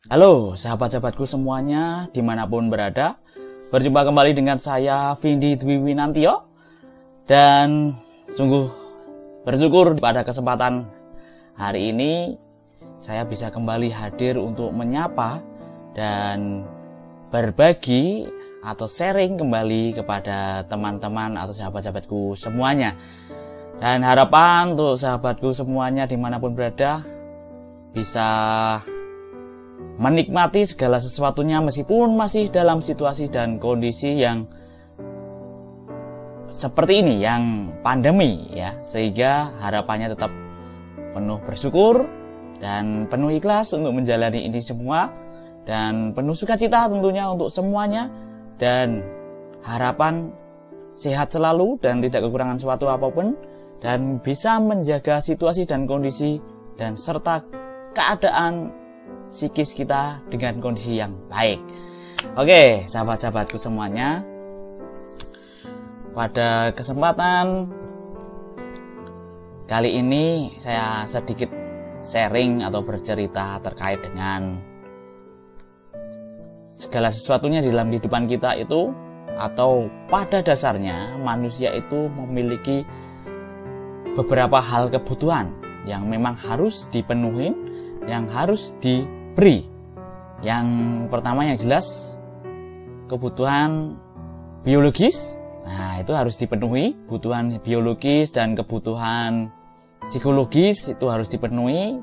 Halo sahabat-sahabatku semuanya dimanapun berada, berjumpa kembali dengan saya Vindi Dwi Winantio. Dan sungguh bersyukur pada kesempatan hari ini saya bisa kembali hadir untuk menyapa dan berbagi atau sharing kembali kepada teman-teman atau sahabat-sahabatku semuanya. Dan harapan untuk sahabatku semuanya dimanapun berada bisa menikmati segala sesuatunya meskipun masih dalam situasi dan kondisi yang seperti ini, yang pandemi ya, sehingga harapannya tetap penuh bersyukur dan penuh ikhlas untuk menjalani ini semua, dan penuh sukacita tentunya untuk semuanya, dan harapan sehat selalu dan tidak kekurangan suatu apapun, dan bisa menjaga situasi dan kondisi dan serta keadaan psikis kita dengan kondisi yang baik. Oke, sahabat-sahabatku semuanya, pada kesempatan kali ini saya sedikit sharing atau bercerita terkait dengan segala sesuatunya di dalam kehidupan kita itu, atau pada dasarnya manusia itu memiliki beberapa hal kebutuhan yang memang harus dipenuhi, yang harus diberi. Yang pertama yang jelas kebutuhan biologis. Nah, itu harus dipenuhi, kebutuhan biologis dan kebutuhan psikologis itu harus dipenuhi.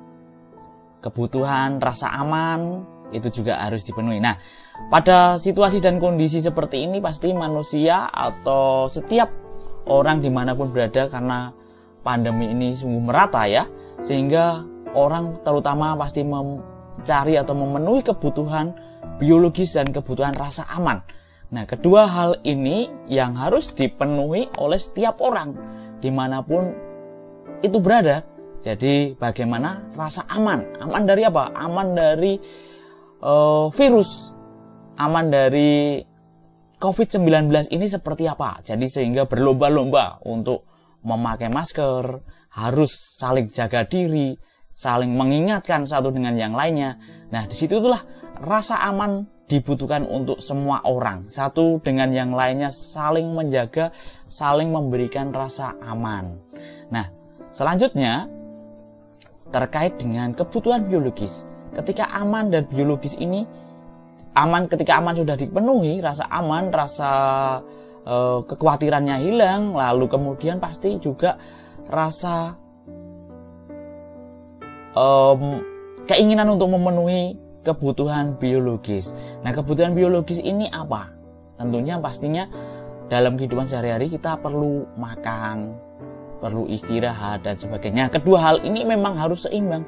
Kebutuhan rasa aman itu juga harus dipenuhi. Nah, pada situasi dan kondisi seperti ini pasti manusia atau setiap orang dimanapun berada, karena pandemi ini sungguh merata ya, sehingga orang terutama pasti mencari atau memenuhi kebutuhan biologis dan kebutuhan rasa aman. Nah, kedua hal ini yang harus dipenuhi oleh setiap orang dimanapun itu berada. Jadi bagaimana rasa aman? Aman dari apa? Aman dari virus, aman dari COVID-19 ini seperti apa? Jadi sehingga berlomba-lomba untuk memakai masker, harus saling jaga diri, saling mengingatkan satu dengan yang lainnya. Nah, disitulah rasa aman dibutuhkan untuk semua orang. Satu dengan yang lainnya saling menjaga, saling memberikan rasa aman. Nah, selanjutnya terkait dengan kebutuhan biologis. Ketika aman dan biologis ini aman, ketika aman sudah dipenuhi, rasa aman, rasa kekhawatirannya hilang, lalu kemudian pasti juga rasa keinginan untuk memenuhi kebutuhan biologis. Nah, kebutuhan biologis ini apa? Tentunya pastinya dalam kehidupan sehari-hari kita perlu makan, perlu istirahat dan sebagainya. Kedua hal ini memang harus seimbang.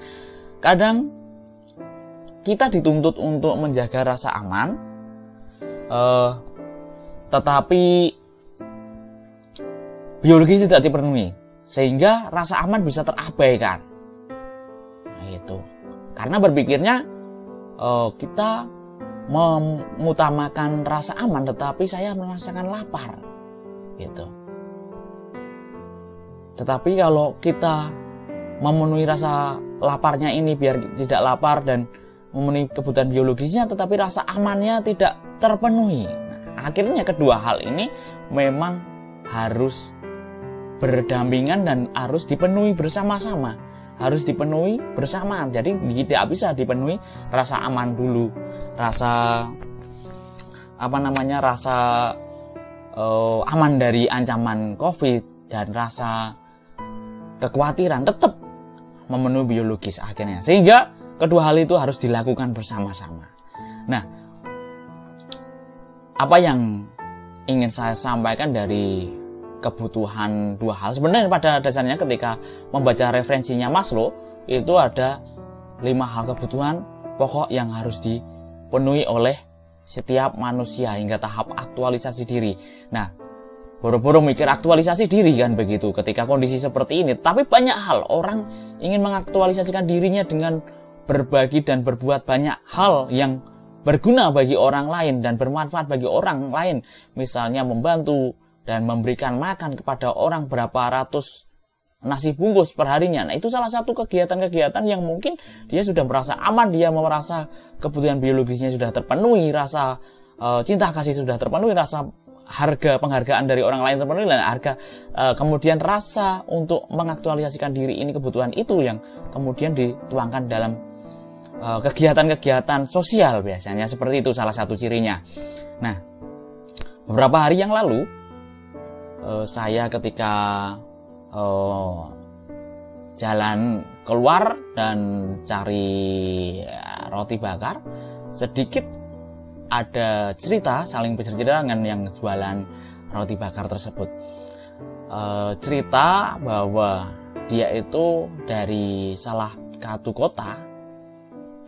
Kadang kita dituntut untuk menjaga rasa aman, tetapi biologis tidak dipenuhi, sehingga rasa aman bisa terabaikan. Nah, itu karena berpikirnya kita mengutamakan rasa aman, tetapi saya merasakan lapar, gitu. Tetapi kalau kita memenuhi rasa laparnya ini biar tidak lapar dan memenuhi kebutuhan biologisnya, tetapi rasa amannya tidak terpenuhi. Nah, akhirnya kedua hal ini memang harus berdampingan dan harus dipenuhi bersama-sama, harus dipenuhi bersamaan. Jadi tidak bisa dipenuhi rasa aman dulu, rasa rasa aman dari ancaman COVID dan rasa kekhawatiran tetap memenuhi biologis akhirnya, sehingga kedua hal itu harus dilakukan bersama-sama. Nah, apa yang ingin saya sampaikan dari kebutuhan dua hal, sebenarnya pada dasarnya ketika membaca referensinya Maslow itu ada 5 hal kebutuhan pokok yang harus dipenuhi oleh setiap manusia hingga tahap aktualisasi diri. Nah, boro-boro mikir aktualisasi diri kan begitu ketika kondisi seperti ini. Tapi banyak hal orang ingin mengaktualisasikan dirinya dengan berbagi dan berbuat banyak hal yang berguna bagi orang lain dan bermanfaat bagi orang lain. Misalnya membantu dan memberikan makan kepada orang berapa ratus nasi bungkus perharinya. Nah, itu salah satu kegiatan-kegiatan yang mungkin dia sudah merasa aman, dia merasa kebutuhan biologisnya sudah terpenuhi, rasa cinta kasih sudah terpenuhi, rasa harga penghargaan dari orang lain terpenuhi, dan kemudian rasa untuk mengaktualisasikan diri ini, kebutuhan itu yang kemudian dituangkan dalam kegiatan-kegiatan sosial, biasanya seperti itu salah satu cirinya. Nah, beberapa hari yang lalu saya ketika jalan keluar dan cari roti bakar, sedikit ada cerita, saling bercerita dengan yang jualan roti bakar tersebut. Cerita bahwa dia itu dari salah satu kota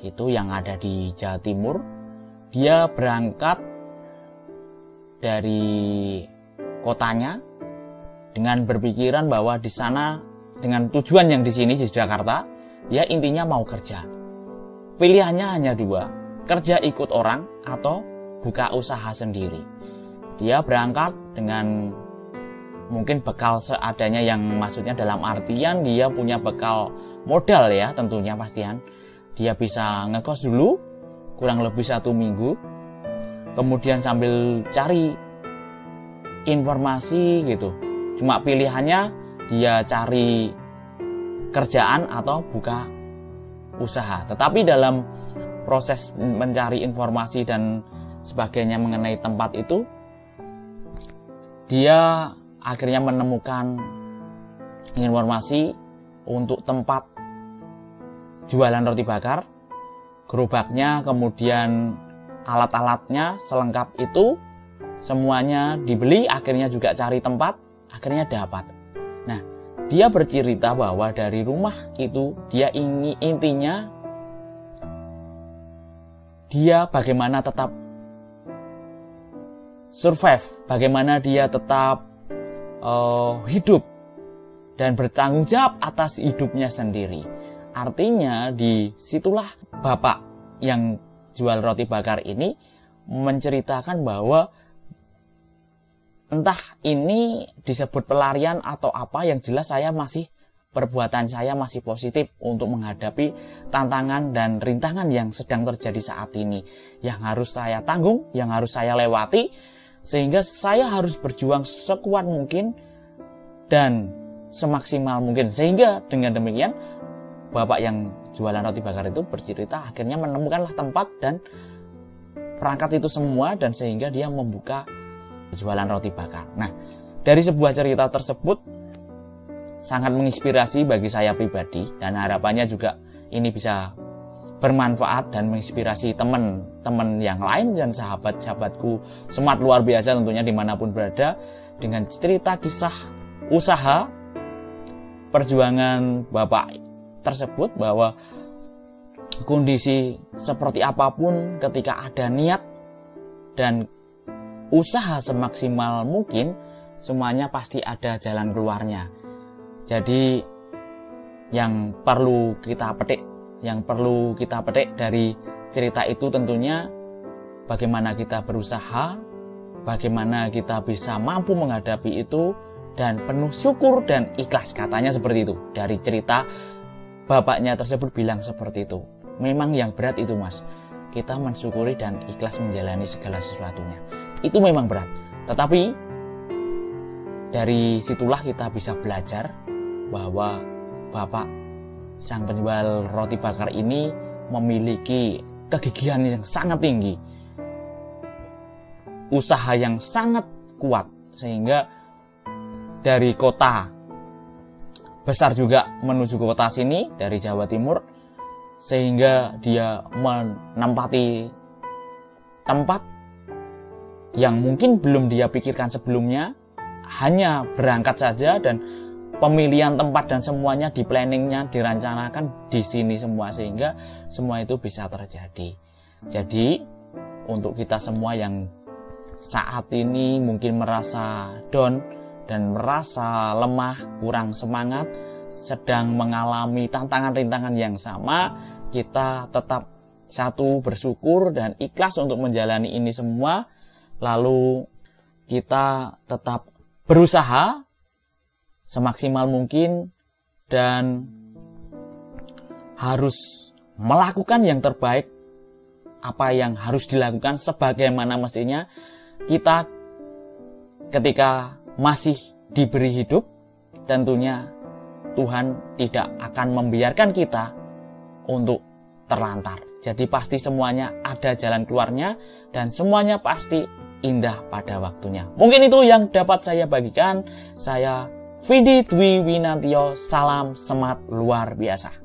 itu yang ada di Jawa Timur. Dia berangkat dari kotanya dengan berpikiran bahwa di sana, dengan tujuan yang di sini di Jakarta, ya intinya mau kerja. Pilihannya hanya dua, kerja ikut orang atau buka usaha sendiri. Dia berangkat dengan mungkin bekal seadanya, yang maksudnya dalam artian dia punya bekal modal ya, tentunya pastian. Dia bisa ngekos dulu kurang lebih 1 minggu, kemudian sambil cari informasi gitu. Cuma pilihannya dia cari kerjaan atau buka usaha. Tetapi dalam proses mencari informasi dan sebagainya mengenai tempat itu, dia akhirnya menemukan informasi untuk tempat jualan roti bakar, gerobaknya, kemudian alat-alatnya selengkap itu semuanya dibeli. Akhirnya juga cari tempat, akhirnya dapat. Nah, dia bercerita bahwa dari rumah itu dia ingin, intinya dia bagaimana tetap survive, bagaimana dia tetap hidup dan bertanggung jawab atas hidupnya sendiri. Artinya disitulah bapak yang jual roti bakar ini menceritakan bahwa entah ini disebut pelarian atau apa, yang jelas perbuatan saya masih positif untuk menghadapi tantangan dan rintangan yang sedang terjadi saat ini, yang harus saya tanggung, yang harus saya lewati, sehingga saya harus berjuang sekuat mungkin dan semaksimal mungkin. Sehingga dengan demikian bapak yang jualan roti bakar itu bercerita akhirnya menemukanlah tempat dan perangkat itu semua, dan sehingga dia membuka jualan roti bakar. Nah, dari sebuah cerita tersebut sangat menginspirasi bagi saya pribadi, dan harapannya juga ini bisa bermanfaat dan menginspirasi teman-teman yang lain dan sahabat-sahabatku smart luar biasa tentunya dimanapun berada, dengan cerita kisah usaha perjuangan bapak tersebut, bahwa kondisi seperti apapun ketika ada niat dan usaha semaksimal mungkin, semuanya pasti ada jalan keluarnya. Jadi yang perlu kita petik dari cerita itu tentunya bagaimana kita berusaha, bagaimana kita bisa mampu menghadapi itu, dan penuh syukur dan ikhlas, katanya seperti itu. Dari cerita bapaknya tersebut bilang seperti itu. Memang yang berat itu mas, kita mensyukuri dan ikhlas menjalani segala sesuatunya. Itu memang berat, tetapi dari situlah kita bisa belajar bahwa bapak sang penjual roti bakar ini memiliki kegigihan yang sangat tinggi, usaha yang sangat kuat, sehingga dari kota besar juga menuju ke kota sini dari Jawa Timur, sehingga dia menempati tempat yang mungkin belum dia pikirkan sebelumnya, hanya berangkat saja dan pemilihan tempat dan semuanya di planningnya direncanakan di sini semua, sehingga semua itu bisa terjadi. Jadi untuk kita semua yang saat ini mungkin merasa down dan merasa lemah, kurang semangat, sedang mengalami tantangan-rintangan yang sama, kita tetap satu, bersyukur dan ikhlas untuk menjalani ini semua. Lalu kita tetap berusaha semaksimal mungkin dan harus melakukan yang terbaik, apa yang harus dilakukan sebagaimana mestinya kita ketika masih diberi hidup. Tentunya Tuhan tidak akan membiarkan kita untuk terlantar. Jadi pasti semuanya ada jalan keluarnya dan semuanya pasti indah pada waktunya. Mungkin itu yang dapat saya bagikan. Saya Vidi Dwi Winantio, salam semangat luar biasa.